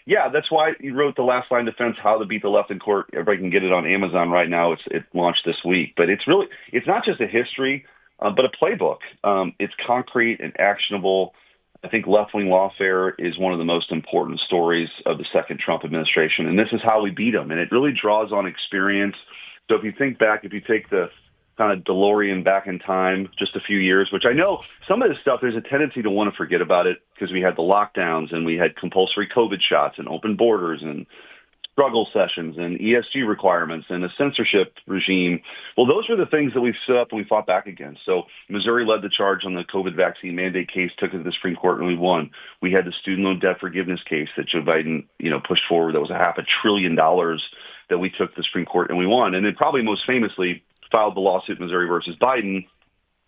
Yeah, that's why you wrote The Last Line of Defense, How to Beat the Left in Court. Everybody can get it on Amazon right now. It launched this week. But it's not just a history, but a playbook. It's concrete and actionable. I think left-wing lawfare is one of the most important stories of the second Trump administration, and this is how we beat them. And it really draws on experience. So if you think back, if you take the kind of DeLorean back in time just a few years, which I know some of this stuff, there's a tendency to want to forget about it because we had the lockdowns and we had compulsory COVID shots and open borders and struggle sessions and ESG requirements and a censorship regime. Well, those were the things that we stood up and we fought back against. So Missouri led the charge on the COVID vaccine mandate case, took it to the Supreme Court, and we won. We had the student loan debt forgiveness case that Joe Biden, pushed forward. That was $500 billion that we took to the Supreme Court, and we won. And then probably most famously filed the lawsuit Missouri versus Biden,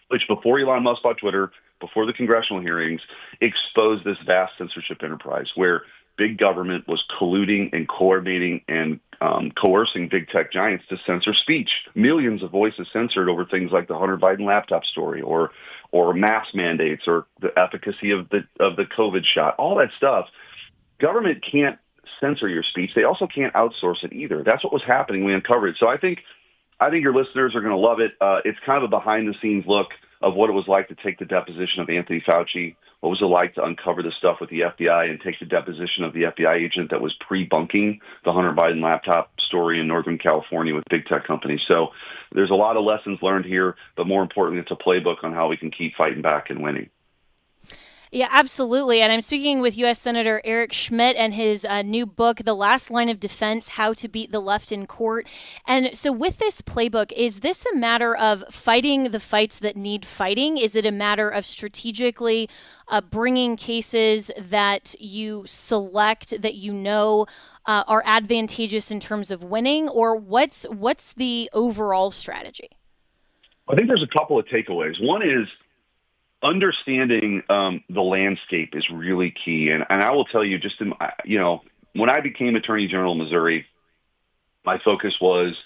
which before Elon Musk bought Twitter, before the congressional hearings, exposed this vast censorship enterprise where big government was colluding and coordinating and coercing big tech giants to censor speech. Millions of voices censored over things like the Hunter Biden laptop story or mask mandates or the efficacy of the COVID shot, all that stuff. Government can't censor your speech. They also can't outsource it either. That's what was happening. We uncovered it. So I think your listeners are going to love it. It's kind of a behind-the-scenes look of what it was like to take the deposition of Anthony Fauci. What was it like to uncover the stuff with the FBI and take the deposition of the FBI agent that was pre-bunking the Hunter Biden laptop story in Northern California with big tech companies? So there's a lot of lessons learned here, but more importantly, it's a playbook on how we can keep fighting back and winning. Yeah, absolutely. And I'm speaking with U.S. Senator Eric Schmitt and his new book, The Last Line of Defense, How to Beat the Left in Court. And so with this playbook, is this a matter of fighting the fights that need fighting? Is it a matter of strategically bringing cases that you select that you know are advantageous in terms of winning? Or what's the overall strategy? I think there's a couple of takeaways. One is understanding the landscape is really key. And I will tell you, when I became Attorney General of Missouri, my focus was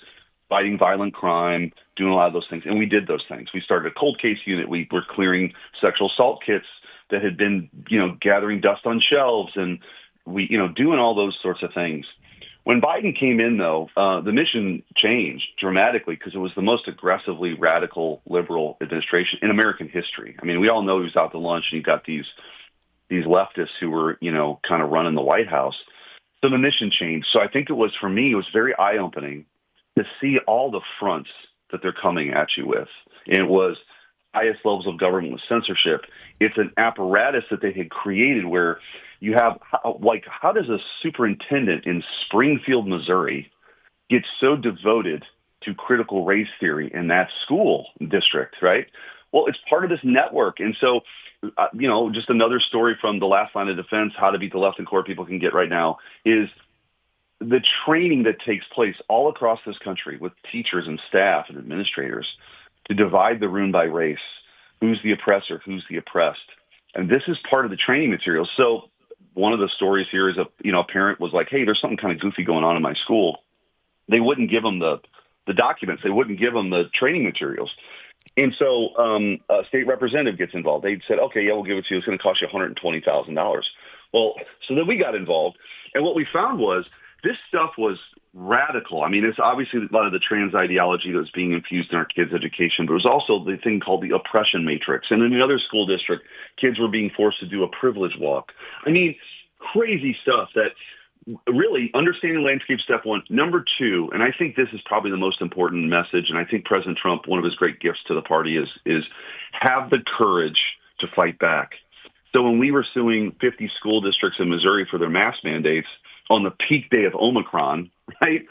fighting violent crime, doing a lot of those things. And we did those things. We started a cold case unit. We were clearing sexual assault kits that had been, gathering dust on shelves, and we, doing all those sorts of things. When Biden came in, though, the mission changed dramatically because it was the most aggressively radical liberal administration in American history. I mean, we all know he was out to lunch, and you got these leftists who were, kind of running the White House. So the mission changed. So I think it was very eye-opening to see all the fronts that they're coming at you with. And it was highest levels of government with censorship. It's an apparatus that they had created where you have, how does a superintendent in Springfield, Missouri get so devoted to critical race theory in that school district, right? Well, it's part of this network. And so, just another story from The Last Line of Defense, How to Beat the Left in Court, people can get right now, is the training that takes place all across this country with teachers and staff and administrators to divide the room by race. Who's the oppressor? Who's the oppressed? And this is part of the training material. So one of the stories here is a parent was like, hey, there's something kind of goofy going on in my school. They wouldn't give them the documents. They wouldn't give them the training materials. And so a state representative gets involved. They said, okay, yeah, we'll give it to you. It's going to cost you $120,000. Well, so then we got involved. And what we found was this stuff was radical. I mean, it's obviously a lot of the trans ideology that was being infused in our kids' education, but it was also the thing called the oppression matrix. And in another school district, kids were being forced to do a privilege walk. I mean, crazy stuff that really understanding landscape, step one. Number two, and I think this is probably the most important message, and I think President Trump, one of his great gifts to the party is have the courage to fight back. So when we were suing 50 school districts in Missouri for their mask mandates on the peak day of Omicron, right?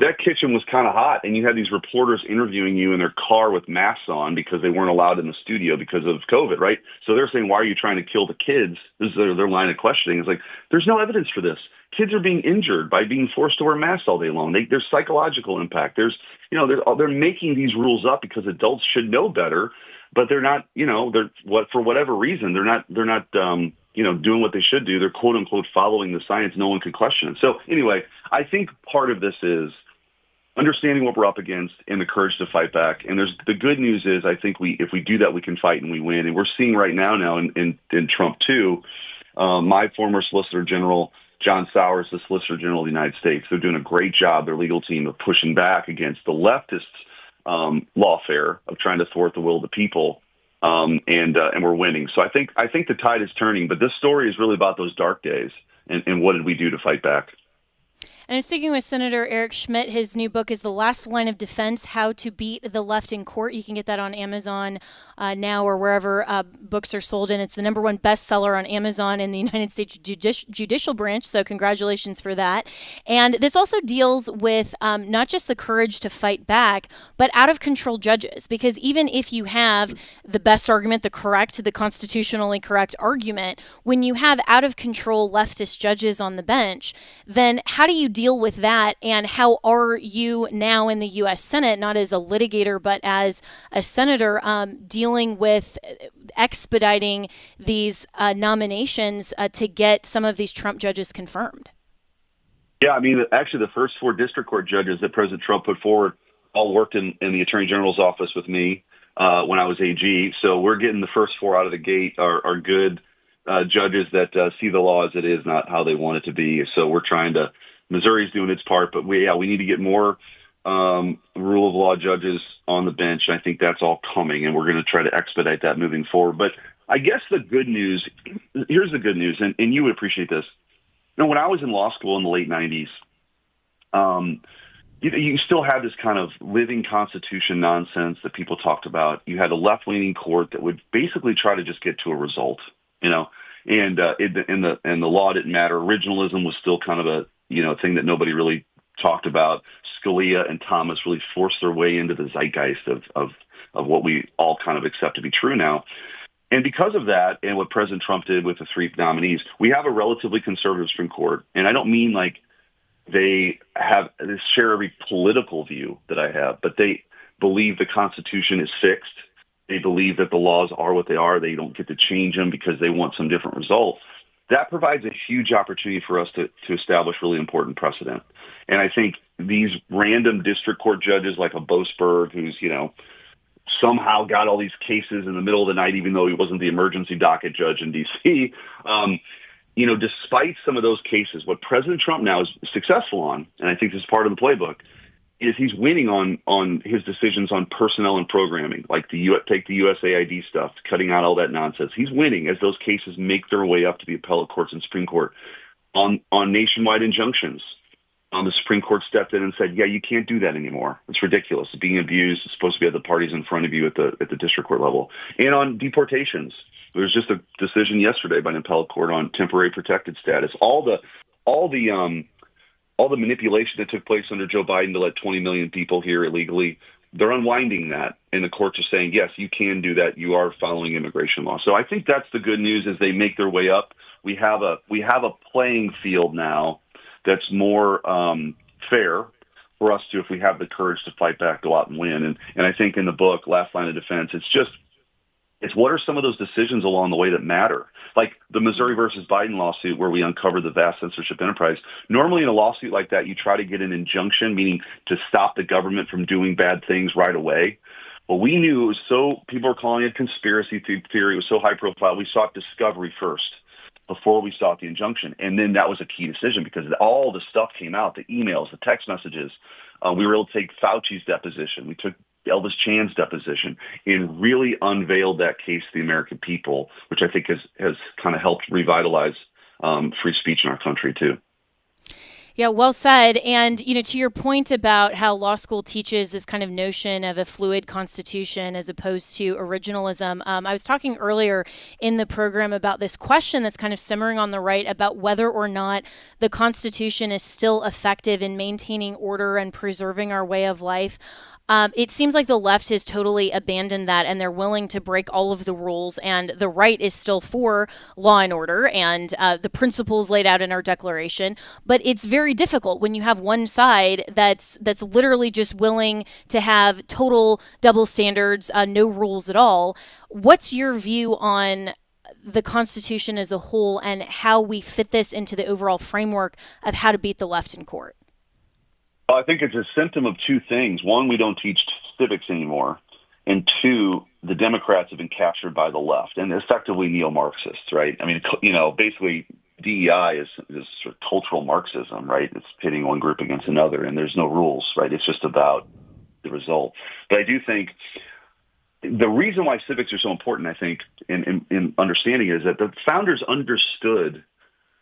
That kitchen was kind of hot, and you had these reporters interviewing you in their car with masks on because they weren't allowed in the studio because of COVID, right? So they're saying, why are you trying to kill the kids? This is their line of questioning. It's like, there's no evidence for this. Kids are being injured by being forced to wear masks all day long. There's psychological impact. They're making these rules up because adults should know better, but they're not, for whatever reason, they're not doing what they should do. They're quote unquote following the science. No one can question it. So anyway, I think part of this is understanding what we're up against and the courage to fight back. And the good news is I think if we do that, we can fight and we win. And we're seeing right now in Trump too, my former Solicitor General, John Sowers, the Solicitor General of the United States, they're doing a great job, their legal team, of pushing back against the leftists' lawfare of trying to thwart the will of the people. And we're winning. So I think the tide is turning, but this story is really about those dark days and what did we do to fight back? And I'm speaking with Senator Eric Schmitt. His new book is The Last Line of Defense, How to Beat the Left in Court. You can get that on Amazon now or wherever books are sold. And it's the #1 bestseller on Amazon in the United States Judicial Branch. So congratulations for that. And this also deals with not just the courage to fight back, but out-of-control judges. Because even if you have the best argument, the constitutionally correct argument, when you have out-of-control leftist judges on the bench, then how do you deal with that, and how are you now in the U.S. Senate, not as a litigator but as a senator, dealing with expediting these nominations to get some of these Trump judges confirmed? Yeah, I mean, actually the first 4 district court judges that President Trump put forward all worked in the Attorney General's office with me when I was AG. So we're getting the first 4 out of the gate are good judges that see the law as it is, not how they want it to be. So we're trying to Missouri's doing its part, but we need to get more rule of law judges on the bench. I think that's all coming, and we're going to try to expedite that moving forward. But I guess the good news, here's the good news, and you would appreciate this. When I was in law school in the late 90s, you still had this kind of living constitution nonsense that people talked about. You had a left-leaning court that would basically try to just get to a result, you know, and the law didn't matter. Originalism was still kind of a, you know, thing that nobody really talked about. Scalia and Thomas really forced their way into the zeitgeist of what we all kind of accept to be true now. And because of that, and what President Trump did with the 3 nominees, we have a relatively conservative Supreme Court. And I don't mean like they share every political view that I have, but they believe the Constitution is fixed. They believe that the laws are what they are. They don't get to change them because they want some different result. That provides a huge opportunity for us to establish really important precedent. And I think these random district court judges like a Boasberg, who's, you know, somehow got all these cases in the middle of the night, even though he wasn't the emergency docket judge in D.C., you know, despite some of those cases, what President Trump now is successful on, and I think this is part of the playbook, is he's winning on his decisions on personnel and programming, like take the USAID stuff, cutting out all that nonsense. He's winning as those cases make their way up to the appellate courts and Supreme Court. On nationwide injunctions, the Supreme Court stepped in and said, yeah, you can't do that anymore. It's ridiculous. It's being abused. It's supposed to be at the parties in front of you at the district court level. And on deportations, there was just a decision yesterday by an appellate court on temporary protected status. All the manipulation that took place under Joe Biden to let 20 million people here illegally, they're unwinding that. And the courts are saying, yes, you can do that. You are following immigration law. So I think that's the good news as they make their way up. We have a playing field now that's more fair for us to, if we have the courage to fight back, go out and win. And I think in the book, Last Line of Defense, it's what are some of those decisions along the way that matter? Like the Missouri versus Biden lawsuit where we uncovered the vast censorship enterprise. Normally in a lawsuit like that, you try to get an injunction, meaning to stop the government from doing bad things right away. Well, we knew it was people were calling it conspiracy theory. It was so high profile. We sought discovery first before we sought the injunction. And then that was a key decision because all the stuff came out, the emails, the text messages. We were able to take Fauci's deposition. We took Elvis Chan's deposition and really unveiled that case to the American people, which I think has kind of helped revitalize free speech in our country too. Yeah, well said. And, you know, to your point about how law school teaches this kind of notion of a fluid constitution as opposed to originalism, I was talking earlier in the program about this question that's kind of simmering on the right about whether or not the Constitution is still effective in maintaining order and preserving our way of life. It seems like the left has totally abandoned that, and they're willing to break all of the rules, and the right is still for law and order and the principles laid out in our Declaration. But it's very difficult when you have one side that's literally just willing to have total double standards, no rules at all. What's your view on the Constitution as a whole and how we fit this into the overall framework of how to beat the left in court? I think it's a symptom of two things. One, we don't teach civics anymore. And two, the Democrats have been captured by the left and effectively neo-Marxists, right? I mean, you know, basically DEI is sort of cultural Marxism, right? It's pitting one group against another and there's no rules, right? It's just about the result. But I do think the reason why civics are so important, I think, in understanding is that the founders understood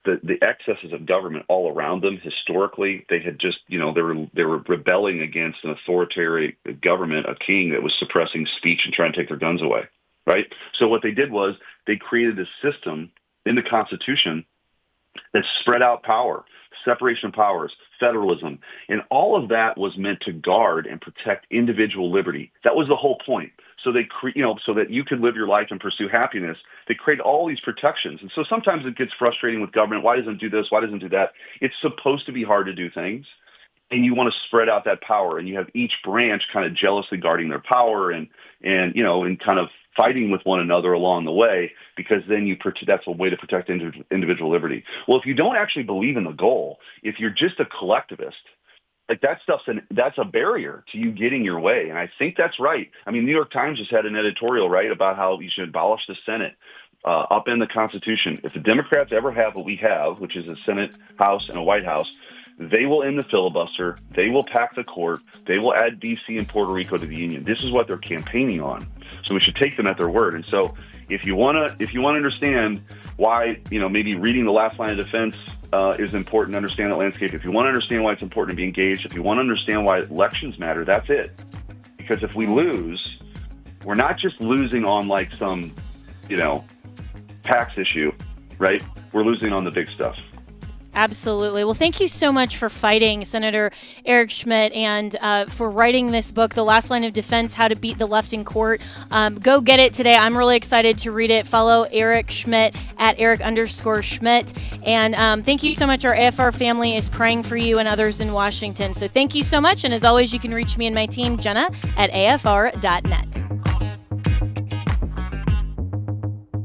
the excesses of government all around them. Historically, they had just, you know, they were rebelling against an authoritarian government, a king that was suppressing speech and trying to take their guns away, right? So what they did was they created a system in the Constitution that spread out power, separation of powers, federalism, and all of that was meant to guard and protect individual liberty. That was the whole point. So they, so that you could live your life and pursue happiness, they create all these protections. And so sometimes it gets frustrating with government. Why doesn't it do this? Why doesn't it do that? It's supposed to be hard to do things. And you want to spread out that power. And you have each branch kind of jealously guarding their power and kind of fighting with one another along the way, because then that's a way to protect individual liberty. Well, if you don't actually believe in the goal, if you're just a collectivist, like that's a barrier to you getting your way. And I think that's right. I mean, New York Times just had an editorial, right, about how you should abolish the Senate, upend the Constitution. If the Democrats ever have what we have, which is a Senate, House, and a White House, they will end the filibuster. They will pack the court. They will add D.C. and Puerto Rico to the Union. This is what they're campaigning on. So we should take them at their word. And so if you want to understand why, you know, maybe reading The Last Line of Defense is important to understand that landscape. If you want to understand why it's important to be engaged, if you want to understand why elections matter, that's it. Because if we lose, we're not just losing on like some, you know, tax issue, right? We're losing on the big stuff. Absolutely. Well, thank you so much for fighting, Senator Eric Schmitt, and for writing this book, The Last Line of Defense, How to Beat the Left in Court. Go get it today. I'm really excited to read it. Follow Eric Schmitt at Eric_Schmitt. And thank you so much. Our AFR family is praying for you and others in Washington. So thank you so much. And as always, you can reach me and my team, Jenna, at AFR.net.